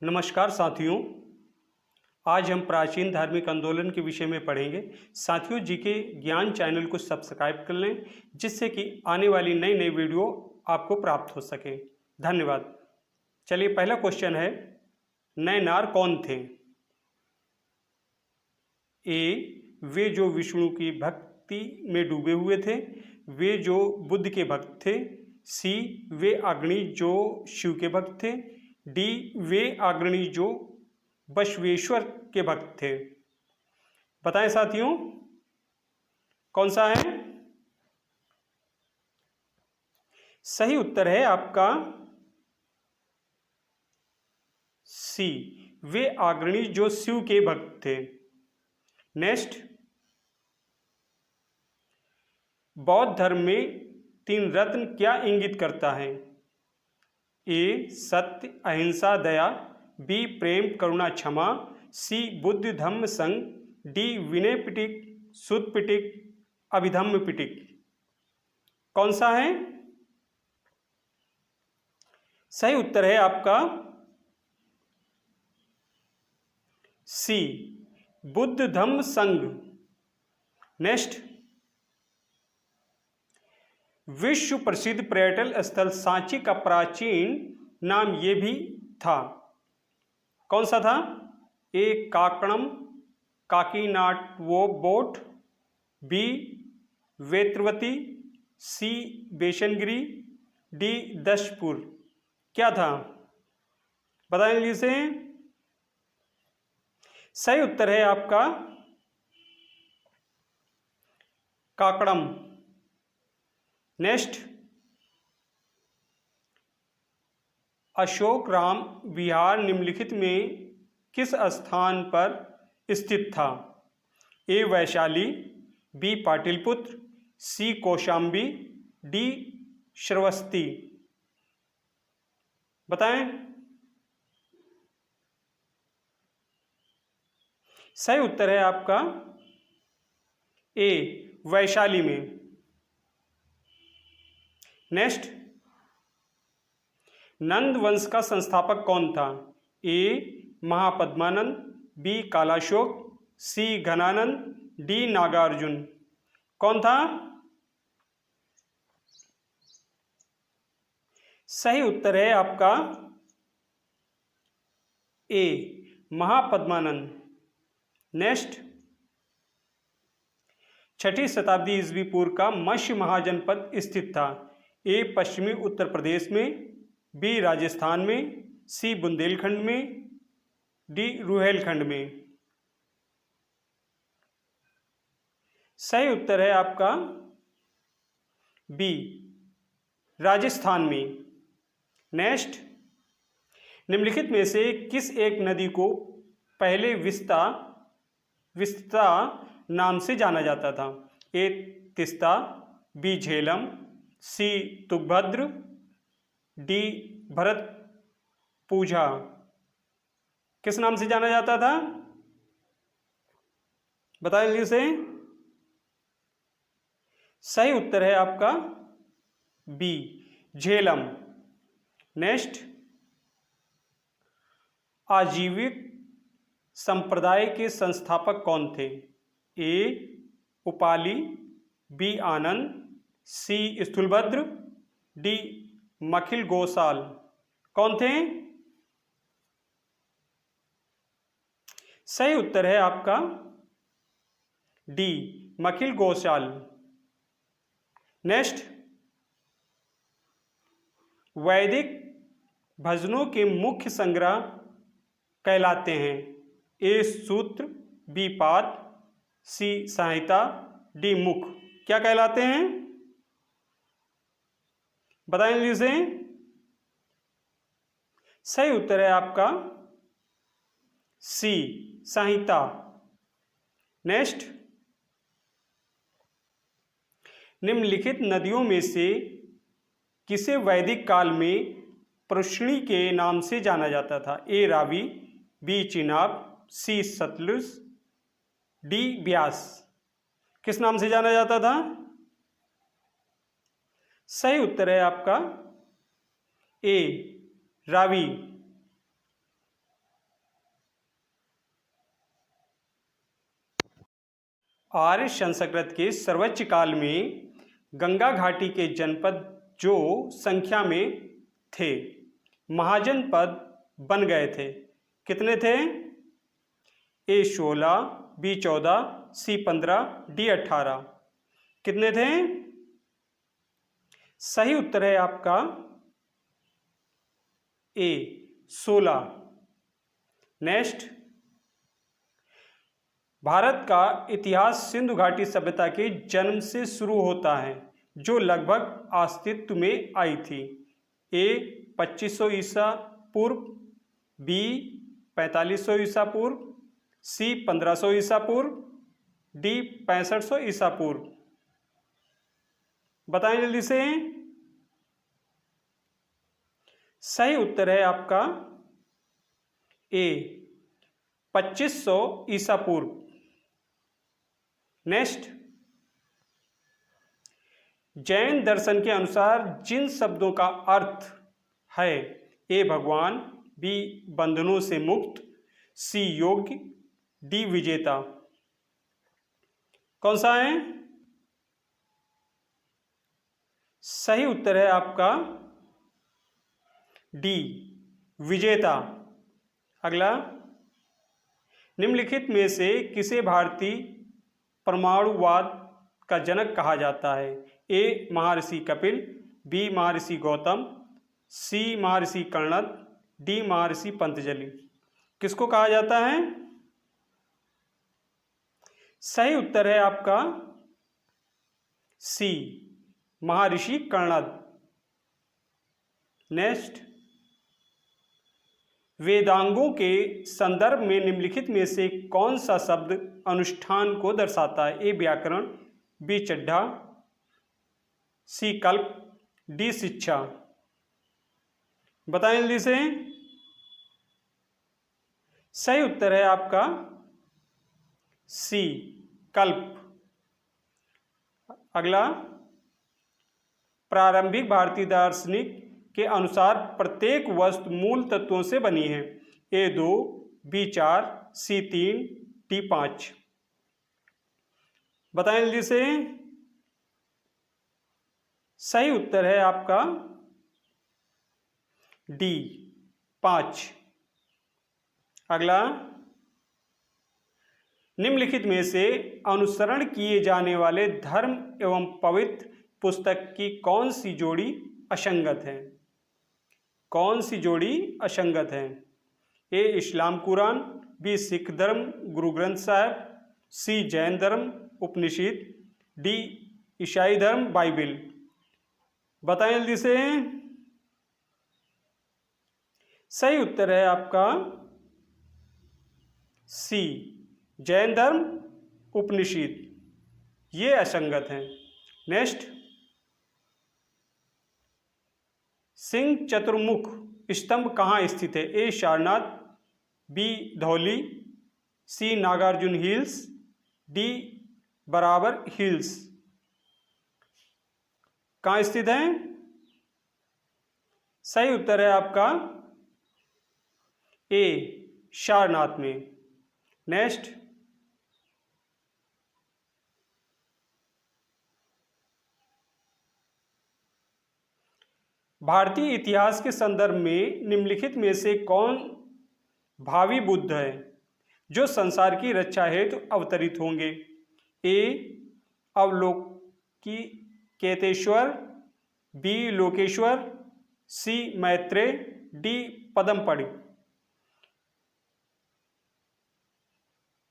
नमस्कार साथियों, आज हम प्राचीन धार्मिक आंदोलन के विषय में पढ़ेंगे। साथियों, जीके ज्ञान चैनल को सब्सक्राइब कर लें जिससे कि आने वाली नई नई वीडियो आपको प्राप्त हो सके। धन्यवाद। चलिए, पहला क्वेश्चन है, नैनार कौन थे? ए, वे जो विष्णु की भक्ति में डूबे हुए थे। वे जो बुद्ध के भक्त थे। सी, वे अग्नि जो शिव के भक्त थे। डी, वे अग्नि जो बसवेश्वर के भक्त थे। बताएं साथियों, कौन सा है? सही उत्तर है आपका सी, वे अग्नि जो शिव के भक्त थे। नेक्स्ट, बौद्ध धर्म में 3 रत्न क्या इंगित करता है? ए, सत्य, अहिंसा, दया। बी, प्रेम, करुणा, क्षमा। सी, बुद्धि, धम्म, संग। डी, विनय पिटक, शुद्ध पिटक, अभिधम्म पिटक। कौन सा है? सही उत्तर है आपका सी, बुद्ध, धम्म, संग। नेक्स्ट, विश्व प्रसिद्ध पर्यटन स्थल सांची का प्राचीन नाम ये भी था। कौन सा था? ए, काकणम, काकीनाडवो बोट। बी, वेत्रवती। सी, बेशनगिरी। डी, दशपुर। क्या था? बताएंगे इसे। सही उत्तर है आपका काकड़म। नेक्स्ट, अशोक राम विहार निम्नलिखित में किस स्थान पर स्थित था? ए, वैशाली। बी, पाटलिपुत्र। सी, कौशाम्बी। डी, श्रावस्ती। बताएं। सही उत्तर है आपका ए, वैशाली में। नेक्स्ट, नंद वंश का संस्थापक कौन था? ए, महापद्मानंद। बी, कालाशोक। सी, घनानंद। डी, नागार्जुन। कौन था? सही उत्तर है आपका ए, महापद्मानंद। नेक्स्ट, 6ठी शताब्दी ईस्वी पूर्व का मत्स्य महाजनपद स्थित था। ए, पश्चिमी उत्तर प्रदेश में। बी, राजस्थान में। सी, बुंदेलखंड में। डी, रुहेलखंड में। सही उत्तर है आपका बी, राजस्थान में। नेक्स्ट, निम्नलिखित में से किस एक नदी को पहले विस्ता नाम से जाना जाता था? ए, तिस्ता। बी, झेलम। सी, तुंगभद्र। डी, भरतपुझा। किस नाम से जाना जाता था? बताएं इसे। सही उत्तर है आपका बी, झेलम। नेक्स्ट, आजीविक संप्रदाय के संस्थापक कौन थे? ए, उपाली। बी, आनंद। सी, स्थूलभद्र। D, model Gosal. कौन थे? सही उत्तर है आपका डी, मखिल गोसाल। नेक्स्ट, वैदिक भजनों के मुख्य संग्रह कहलाते हैं? ए, सूत्र। बी, पाद। सी, संहिता। डी, मुख। क्या कहलाते हैं? बताएंगे इसे। सही उत्तर है आपका सी, संहिता। नेक्स्ट, निम्नलिखित नदियों में से किसे वैदिक काल में पृष्णी के नाम से जाना जाता था? ए, रावी। बी, चिनाब। सी, सतलुज। डी, ब्यास। किस नाम से जाना जाता था? सही उत्तर है आपका ए, रावी। आर्य संस्कृत के सर्वोच्च काल में गंगा घाटी के जनपद जो संख्या में थे महाजनपद बन गए थे। कितने थे? A 16, B 14, C 15, D 18। कितने थे? सही उत्तर है आपका A 16। नेक्स्ट, भारत का इतिहास सिंधु घाटी सभ्यता के जन्म से शुरू होता है जो लगभग अस्तित्व में आई थी। A 2500 ईसा पूर्व, B 4500 ईसा पूर्व, C 1500 ईसा पूर्व, D 6500 ईसा पूर्व। बताएं जल्दी से। सही उत्तर है आपका A 2500 ईसा पूर्व। नेक्स्ट, जैन दर्शन के अनुसार जिन शब्दों का अर्थ है A भगवान, B बंधनों से मुक्त, C योग्य, D विजेता, कौन सा है? सही उत्तर है आपका D विजेता। अगला, निम्नलिखित में से किसे भारतीय परमाणुवाद का जनक कहा जाता है? A Maharshi Kapil, B Maharshi Gautam, C Maharshi कर्णद, D महर्षि पतंजलि। किसको कहा जाता है? सही उत्तर है आपका C महर्षि कर्णद। नेक्स्ट, वेदांगों के संदर्भ में निम्नलिखित में से कौन सा शब्द अनुष्ठान को दर्शाता है? A व्याकरण, B चड्ढा, C कल्प, D शिक्षा। बताएं जल्दी से। सही उत्तर है आपका C कल्प। अगला, प्रारंभिक भारतीय दार्शनिक के अनुसार प्रत्येक वस्तु मूल तत्वों से बनी है। A 2, B 4, C 3, D 5। बताएं जल्दी से। सही उत्तर है आपका D 5। अगला, निम्नलिखित में से अनुसरण किए जाने वाले धर्म एवं पवित्र पुस्तक की कौन सी जोड़ी असंगत है? कौन सी जोड़ी असंगत है? A Islam Quran, B Sikh धर्म गुरु ग्रंथ साहिब, C जैन धर्म उपनिषद, D ईसाई धर्म बाइबिल। बताएं जल्दी से। सही उत्तर है आपका C जैन धर्म उपनिषद, ये असंगत हैं। नेक्स्ट, सिंह चतुर्मुख स्तंभ कहाँ स्थित है? A Sarnath, B Dhauli, C Nagarjuna Hills, D Barabar Hills. कहाँ स्थित है? सही उत्तर है आपका A सारनाथ में। नेक्स्ट, भारतीय इतिहास के संदर्भ में निम्नलिखित में से कौन भावी बुद्ध है जो संसार की रक्षा हेतु अवतरित होंगे? A Avalokiteshvara, B Lokeshwar, C Maitreya, D पदमपढ़ी।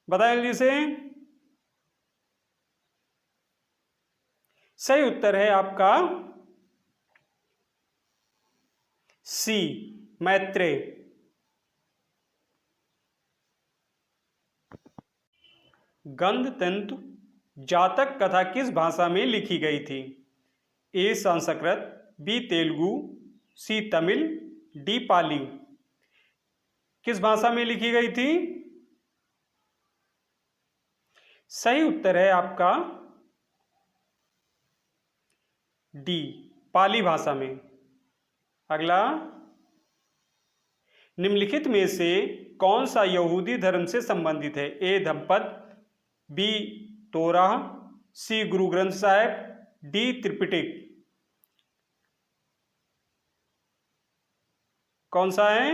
बताएं जल्दी से। सही उत्तर है आपका C मैत्रेय। गंधतंतु जातक कथा किस भाषा में लिखी गई थी? A Sanskrit, B Telugu, C Tamil, D पाली। किस भाषा में लिखी गई थी? सही उत्तर है आपका D पाली भाषा में। अगला, निम्नलिखित में से कौन सा यहूदी धर्म से संबंधित है? A धम्पद, B तोरा, सी गुरु ग्रंथ साहिब, डी त्रिपिटक। कौन सा है?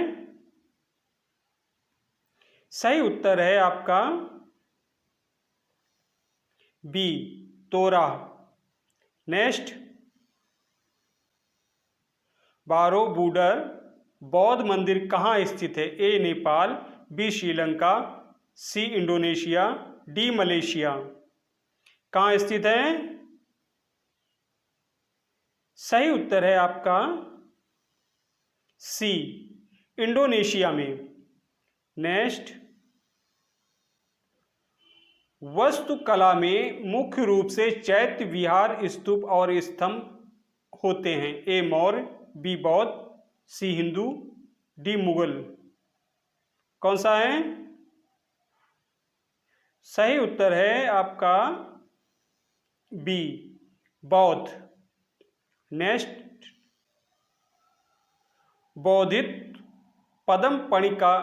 सही उत्तर है आपका बी तोरा। नेक्स्ट, बारोबुडर बौद्ध मंदिर कहाँ स्थित है? A Nepal, B Sri Lanka, C Indonesia, D Malaysia. कहाँ स्थित है? सही उत्तर है आपका सी इंडोनेशिया में। नेक्स्ट, वास्तुकला में मुख्य रूप से चैत्य विहार, स्तूप और स्तंभ होते हैं। ए मौर्य, बी बौद्ध, सी हिंदू, डी मुगल। कौन सा है? सही उत्तर है आपका बी बौद्ध। नेक्स्ट, बौद्धित पद्म पाणि का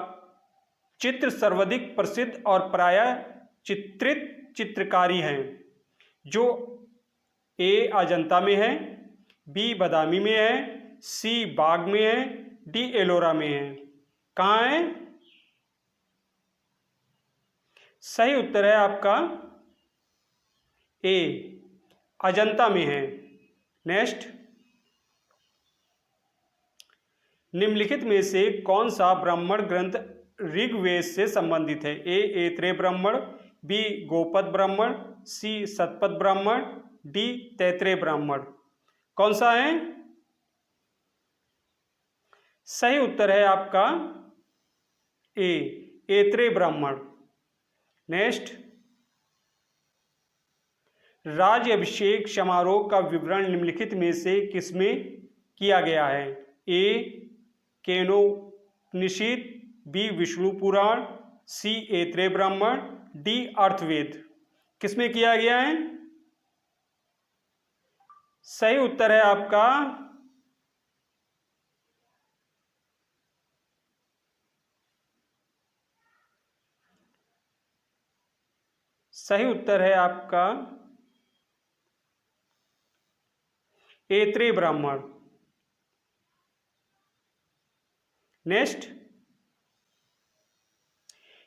चित्र सर्वाधिक प्रसिद्ध और प्रायः चित्रित चित्रकारी हैं, जो ए अजंता में है, बी बादामी में है, सी बाग में है, डी एलोरा में है। कहाँ है? सही उत्तर है आपका ए अजंता में है। नेक्स्ट, निम्नलिखित में से कौन सा ब्राह्मण ग्रंथ ऋग्वेद से संबंधित है? ए ऐत्रेय ब्राह्मण, बी गोपद ब्राह्मण, सी शतपथ ब्राह्मण, डी तैत्रेय ब्राह्मण। कौन सा है? सही उत्तर है आपका ए ऐत्रेय ब्राह्मण। नेक्स्ट, राज्याभिषेक समारोह का विवरण निम्नलिखित में से किसमें किया गया है? ए केनोपनिषद, बी विष्णु पुराण, सी ऐत्रेय ब्राह्मण, डी अर्थवेद। किसमें किया गया है? सही उत्तर है आपका ऐत्रेय ब्राह्मण। नेक्स्ट,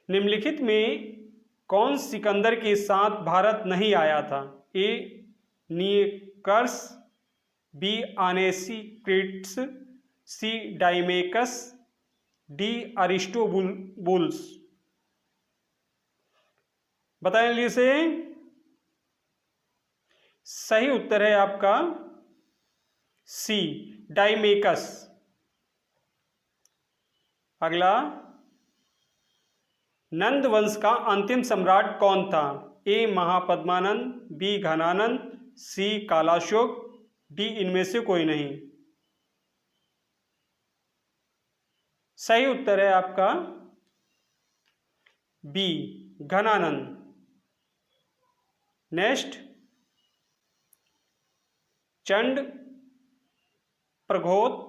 निम्नलिखित में कौन सिकंदर के साथ भारत नहीं आया था? ए निकर्स, बी आनेसिक्रिट्स, सी डाइमेकस, डी अरिस्टोबुलस। बताएं लिए से। सही उत्तर है आपका सी डाइमेकस। अगला, नंद वंश का अंतिम सम्राट कौन था? ए महापद्मानंद, बी घनानंद, सी कालाशोक, डी इनमें से कोई नहीं। सही उत्तर है आपका बी घनानंद। नेक्स्ट, चंड प्रघोत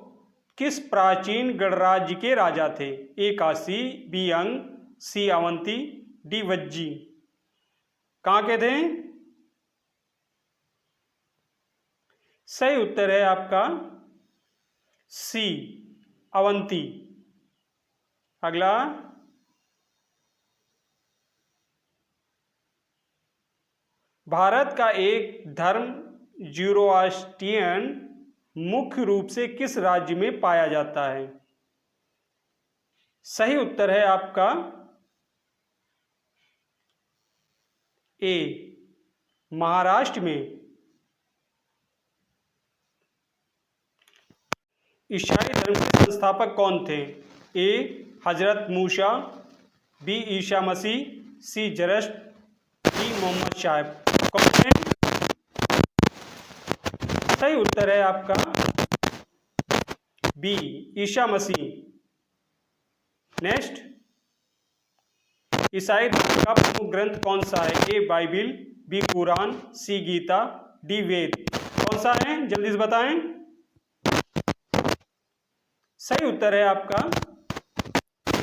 किस प्राचीन गणराज्य के राजा थे? ए काशी, बी अंग, सी अवंती, डी वज्जी। कहाँ के थे? सही उत्तर है आपका सी अवंती। अगला, भारत का एक धर्म ज़ोरास्ट्रियन मुख्य रूप से किस राज्य में पाया जाता है? सही उत्तर है आपका ए महाराष्ट्र में। ईसाई धर्म के संस्थापक कौन थे? ए हजरत मूसा, बी ईसा मसीह, सी जरस्ट, डी मोहम्मद साहब। कौन है? सही उत्तर है आपका बी ईसा मसीह। नेक्स्ट, ईसाई धर्म का प्रमुख ग्रंथ कौन सा है? ए बाइबिल, बी कुरान, सी गीता, डी वेद। कौन सा है? जल्दी से बताएं। सही उत्तर है आपका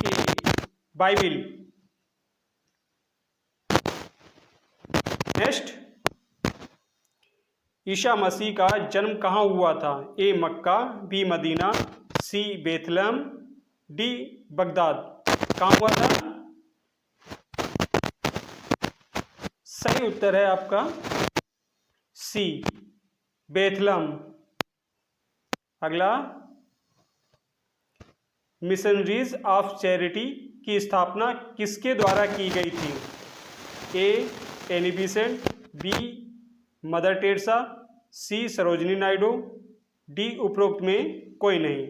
ए बाइबिल। नेक्स्ट, ईसा मसीह का जन्म कहाँ हुआ था? A Mecca, B Medina, C Bethlehem, D Baghdad. कहाँ हुआ था? सही उत्तर है आपका सी बेथलहम। अगला, मिशनरीज ऑफ चैरिटी की स्थापना किसके द्वारा की गई थी? A Annie Besant, B Mother Teresa, C Sarojini Naidu, D उपरोक्त में कोई नहीं।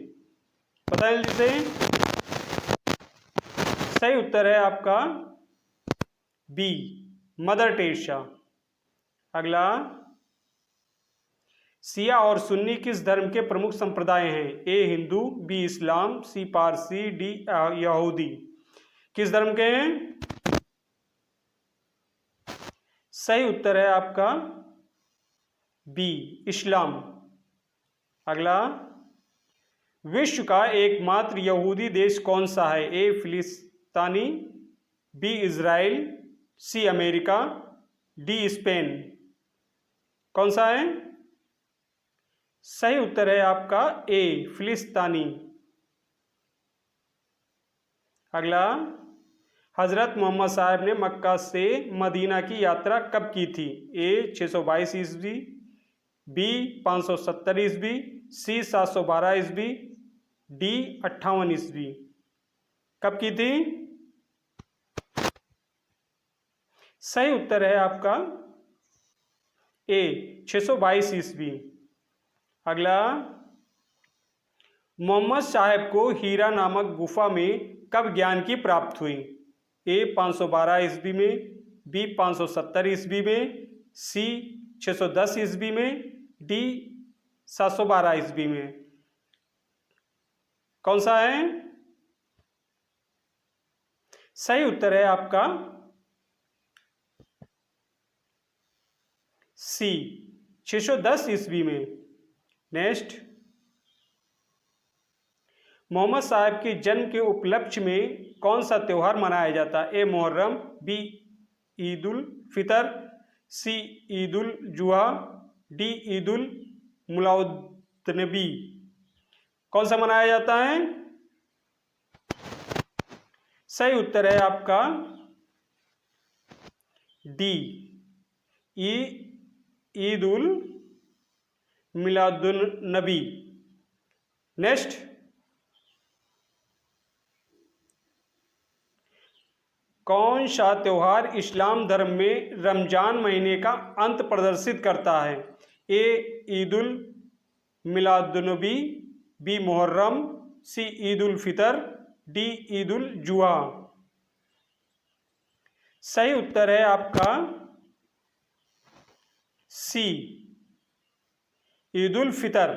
पता है जिसे? सही उत्तर है आपका बी मदर टेरेसा। अगला, शिया और सुन्नी किस धर्म के प्रमुख संप्रदाय हैं? ए हिंदू, बी इस्लाम, सी पारसी, डी यहूदी। किस धर्म के हैं? सही उत्तर है आपका बी इस्लाम। अगला, विश्व का एकमात्र यहूदी देश कौन सा है? ए फिलिस्तीनी, B Israel, C America, D Spain. कौन सा है? सही उत्तर है आपका ए फिलिस्तीनी। अगला, हजरत मोहम्मद साहब ने मक्का से मदीना की यात्रा कब की थी? ए 622 ईस्वी, बी 570 ईस्वी, सी 712 ईस्वी, डी 58 ईस्वी। कब की थी? सही उत्तर है आपका ए 622 ईस्वी। अगला, मोहम्मद साहब को हीरा नामक गुफा में कब ज्ञान की प्राप्ति हुई? ए 512 ईस्वी में, बी 570 ईस्वी में, सी 610 ईस्वी में, डी 712 ईस्वी में। कौन सा है? सही उत्तर है आपका सी 610 ईस्वी में। नेक्स्ट, मोहम्मद साहब के जन्म के उपलक्ष्य में कौन सा त्योहार मनाया जाता है? ए मुहर्रम, बी ईद उल फितर, सी ईद उल जुहा, डी ईद उल मुलाउद्नबी। कौन सा मनाया जाता है? सही उत्तर है आपका डी ईद उल मिलादुन्नबी। नेक्स्ट, कौन सा त्योहार इस्लाम धर्म में रमजान महीने का अंत प्रदर्शित करता है? ए ईद उल मिलादुन्नबी, बी मुहर्रम, सी ईद उल फितर, डी ईद उल जुहा। सही उत्तर है आपका सी ईद उल फितर।